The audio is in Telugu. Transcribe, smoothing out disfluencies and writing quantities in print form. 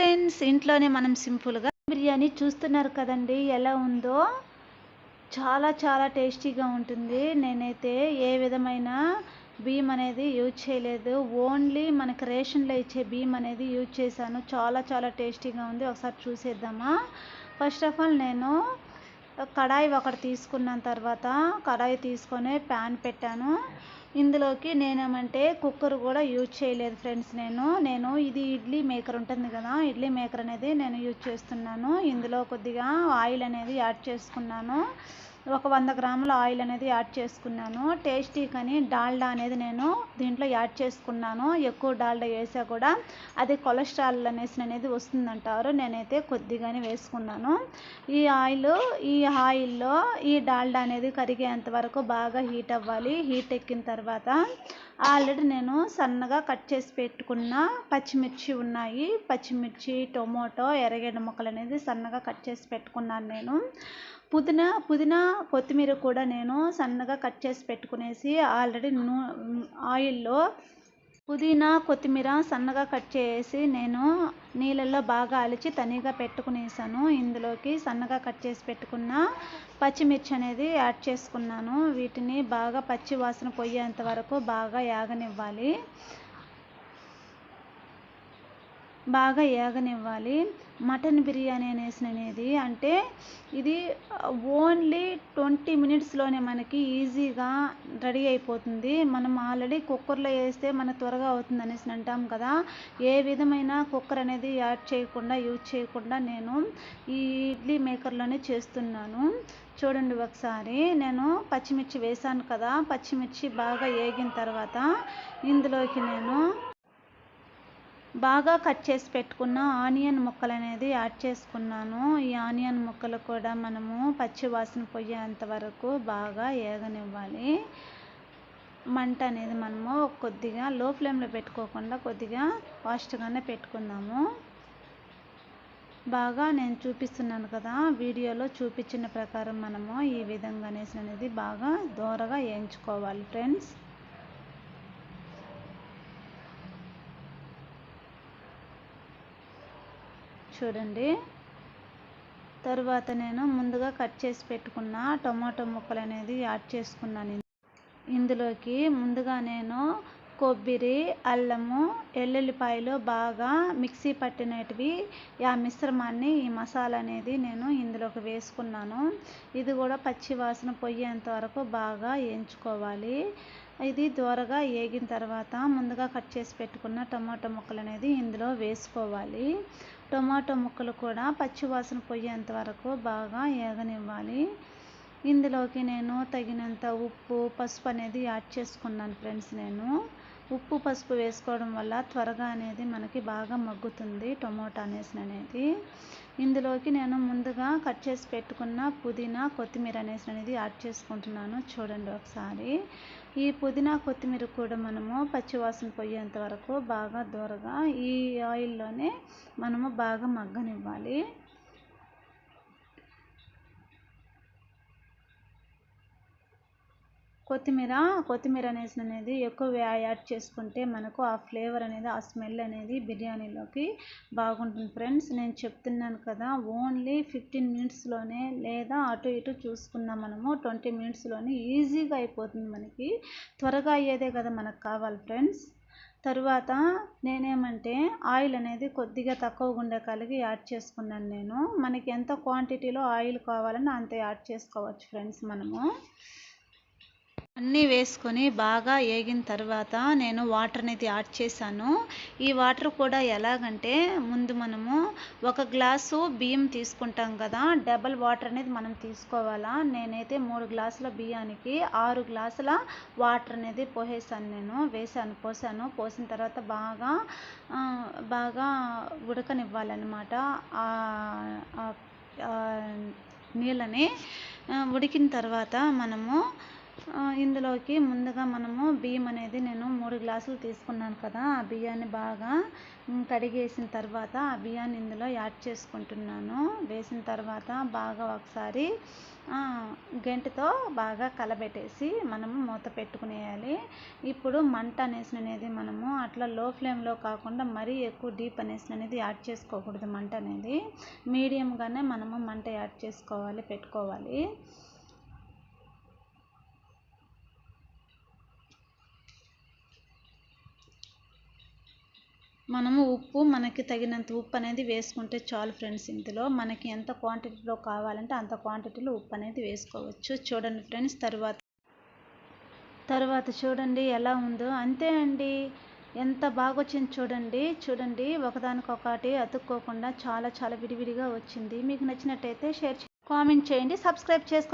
ఫ్రెండ్స్, ఇంట్లోనే మనం సింపుల్గా బిర్యానీ చూస్తున్నారు కదండి ఎలా ఉందో. చాలా చాలా టేస్టీగా ఉంటుంది. నేనైతే ఏ విధమైన బియ్యం అనేది యూజ్ చేయలేదు. ఓన్లీ మనకి రేషన్లో ఇచ్చే బియ్యం అనేది యూజ్ చేశాను. చాలా చాలా టేస్టీగా ఉంది. ఒకసారి చూసేద్దామా. ఫస్ట్ ఆఫ్ ఆల్ నేను కడాయి ఒకటి తీసుకున్న తర్వాత కడాయి తీసుకొని ప్యాన్ పెట్టాను. ఇందులోకి నేనేమంటే కుక్కర్ కూడా యూజ్ చేయలేదు ఫ్రెండ్స్. నేను ఇది ఇడ్లీ మేకర్ ఉంటుంది కదా, ఇడ్లీ మేకర్ అనేది నేను యూజ్ చేస్తున్నాను. ఇందులో కొద్దిగా ఆయిల్ అనేది యాడ్ చేసుకున్నాను. ఒక 100 గ్రాముల ఆయిల్ అనేది యాడ్ చేసుకున్నాను. టేస్టీ కానీ డాల్డా అనేది నేను దీంట్లో యాడ్ చేసుకున్నాను. ఎక్కువ డాల్డా వేసా కూడా అది కొలెస్ట్రాల్ అనేది వస్తుందంటారు. నేనైతే కొద్దిగానే వేసుకున్నాను. ఈ ఆయిల్లో ఈ డాల్డా అనేది కరిగేంత వరకు బాగా హీట్ అవ్వాలి. హీట్ ఎక్కిన తర్వాత ఆల్రెడీ నేను సన్నగా కట్ చేసి పెట్టుకున్న పచ్చిమిర్చి ఉన్నాయి. పచ్చిమిర్చి, టొమాటో, ఎర్రగడ్డ ముక్కలు అనేది సన్నగా కట్ చేసి పెట్టుకున్నాను. నేను పుదీనా కొత్తిమీర కూడా నేను సన్నగా కట్ చేసి పెట్టుకునేసి ఆల్రెడీ ఆయిల్లో పుదీనా కొత్తిమీర సన్నగా కట్ చేసి నేను నీళ్ళల్లో బాగా అలిచి తనిగా పెట్టుకునేసాను. ఇందులోకి సన్నగా కట్ చేసి పెట్టుకున్న పచ్చిమిర్చి అనేది యాడ్ చేసుకున్నాను. వీటిని బాగా పచ్చి వాసన పోయేంత వరకు బాగా ఏగనివ్వాలి. మటన్ బిర్యానీ అనేది అంటే ఇది ఓన్లీ 20 మినిట్స్లోనే మనకి ఈజీగా రెడీ అయిపోతుంది. మనం ఆల్రెడీ కుక్కర్లో వేస్తే మన త్వరగా అవుతుంది అనేసి అంటాం కదా. ఏ విధమైన కుక్కర్ అనేది యూజ్ చేయకుండా నేను ఈ ఇడ్లీ మేకర్లోనే చేస్తున్నాను. చూడండి ఒకసారి. నేను పచ్చిమిర్చి వేసాను కదా, పచ్చిమిర్చి బాగా వేగిన తర్వాత ఇందులోకి నేను బాగా కట్ చేసి పెట్టుకున్న ఆనియన్ ముక్కలు అనేది యాడ్ చేసుకున్నాను. ఈ ఆనియన్ ముక్కలు కూడా మనము పచ్చి వాసన పోయేంత వరకు బాగా ఏగనివ్వాలి. మంట అనేది మనము కొద్దిగా లో ఫ్లేమ్లో పెట్టుకోకుండా కొద్దిగా ఫాస్ట్గానే పెట్టుకుందాము. బాగా నేను చూపిస్తున్నాను కదా, వీడియోలో చూపించిన ప్రకారం మనము ఈ విధంగా అనేది బాగా దోరగా వేయించుకోవాలి ఫ్రెండ్స్. చూడండి. తర్వాత నేను ముందుగా కట్ చేసి పెట్టుకున్న టొమాటో ముక్కలు అనేది యాడ్ చేసుకున్నాను. ఇందులోకి ముందుగా నేను కొబ్బరి, అల్లము, ఎల్లుల్లిపాయలు బాగా మిక్సీ పట్టినటివి ఆ మిశ్రమాన్ని, ఈ మసాలా అనేది నేను ఇందులోకి వేసుకున్నాను. ఇది కూడా పచ్చి వాసన పోయేంత వరకు బాగా వేయించుకోవాలి. ఇది దోరగా వేగిన తర్వాత ముందుగా కట్ చేసి పెట్టుకున్న టమాటో ముక్కలు అనేది ఇందులో వేసుకోవాలి. టమాటో ముక్కలు కూడా పచ్చి వాసన పోయేంత వరకు బాగా ఏగనివ్వాలి. ఇందులోకి నేను తగినంత ఉప్పు, పసుపు అనేది యాడ్ చేసుకున్నాను ఫ్రెండ్స్. నేను ఉప్పు, పసుపు వేసుకోవడం వల్ల త్వరగా అనేది మనకి బాగా మగ్గుతుంది టొమాటో అనేది. ఇందులోకి నేను ముందుగా కట్ చేసి పెట్టుకున్న పుదీనా, కొత్తిమీర అనేది యాడ్ చేసుకుంటున్నాను. చూడండి ఒకసారి. ఈ పుదీనా, కొత్తిమీర కూడా మనము పచ్చివాసన పోయేంత వరకు బాగా దూరగా ఈ ఆయిల్లోనే మనము బాగా మగ్గనివ్వాలి. కొత్తిమీర అనేది ఎక్కువ యాడ్ చేసుకుంటే మనకు ఆ ఫ్లేవర్ అనేది, ఆ స్మెల్ అనేది బిర్యానీలోకి బాగుంటుంది ఫ్రెండ్స్. నేను చెప్తున్నాను కదా, ఓన్లీ 15 మినిట్స్లోనే లేదా అటు ఇటు చూసుకున్నాం మనము 20 మినిట్స్లోనే ఈజీగా అయిపోతుంది. మనకి త్వరగా అయ్యేదే కదా మనకు కావాలి ఫ్రెండ్స్. తరువాత నేనేమంటే ఆయిల్ అనేది కొద్దిగా తక్కువగా ఉండే కలిగి యాడ్ చేసుకున్నాను. నేను మనకి ఎంత క్వాంటిటీలో ఆయిల్ కావాలని అంత యాడ్ చేసుకోవచ్చు ఫ్రెండ్స్. మనము అన్నీ వేసుకొని బాగా వేగిన తర్వాత నేను వాటర్ అనేది యాడ్ చేశాను. ఈ వాటర్ కూడా ఎలాగంటే, ముందు మనము 1 గ్లాసు బియ్యం తీసుకుంటాం కదా, డబల్ వాటర్ అనేది మనం తీసుకోవాలా. నేనైతే 3 గ్లాసుల బియ్యానికి 6 గ్లాసుల వాటర్ అనేది పోసిన తర్వాత బాగా ఉడకనివ్వాలన్నమాట. నీళ్ళని ఉడికిన తర్వాత మనము ఇందులోకి ముందుగా మనము బియ్యం అనేది నేను 3 గ్లాసులు తీసుకున్నాను కదా, ఆ బియ్యాన్ని బాగా కడిగేసిన తర్వాత ఆ బియ్యాన్ని ఇందులో యాడ్ చేసుకుంటున్నాను. వేసిన తర్వాత బాగా ఒకసారి గెంటుతో బాగా కలబెట్టేసి మనము మూత పెట్టుకునేయాలి. ఇప్పుడు మంట అనేది మనము అట్లా లో ఫ్లేమ్లో కాకుండా మరీ ఎక్కువ డీప్ అనేది యాడ్ చేసుకోకూడదు. మంట అనేది మీడియంగానే మనము మంట యాడ్ చేసుకోవాలి, పెట్టుకోవాలి. మనము ఉప్పు మనకి తగినంత ఉప్పు అనేది వేసుకుంటే చాలు ఫ్రెండ్స్. ఇందులో మనకి ఎంత క్వాంటిటీలో కావాలంటే అంత క్వాంటిటీలో ఉప్పు అనేది వేసుకోవచ్చు. చూడండి ఫ్రెండ్స్, తర్వాత చూడండి ఎలా ఉందో. అంతే అండి, ఎంత బాగా వచ్చింది చూడండి. ఒకదానికొకటి అతుక్కోకుండా చాలా చాలా విడివిడిగా వచ్చింది. మీకు నచ్చినట్టయితే షేర్ కామెంట్ చేయండి, సబ్స్క్రైబ్ చేసుకోండి.